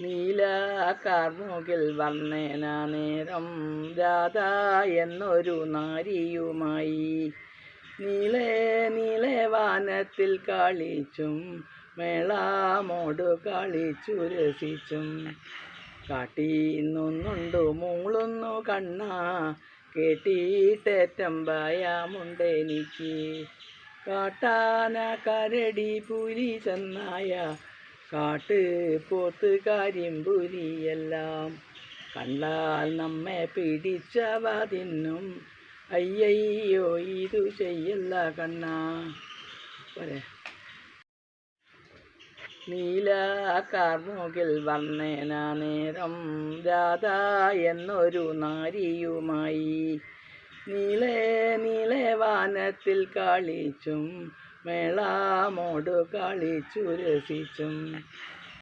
നീല കാർമുകിൽ വർണ്ണേന നേരം രാധ എന്നൊരു നാരിയുമായി നീളെ നീളെ വാനത്തിൽ കളിച്ചും മേളാമോടു കളിച്ചു രസിച്ചും കാട്ടിന്നുണ്ടു മൂളുന്നു കണ്ണ കേട്ടിട്ടേറ്റം ഭയമുണ്ടെനിക്ക് കാട്ടാന കരടി പുലി ചെന്നായ കാട്ട് പോത്ത് കരിമ്പുലിയെല്ലാം കണ്ടാൽ നമ്മെ പിടിച്ചവ തിന്നും അയ്യയ്യോ ഇതു ചെയ്യല്ല കണ്ണാ. പോരെ. നീല കാർമുകിൽ വർണ്ണേന നേരം രാധ എന്നൊരു നാരിയുമായി നീളെ നീളെ വാനത്തിൽ കളിച്ചും മേളാമോടു കളിച്ചു രസിച്ചും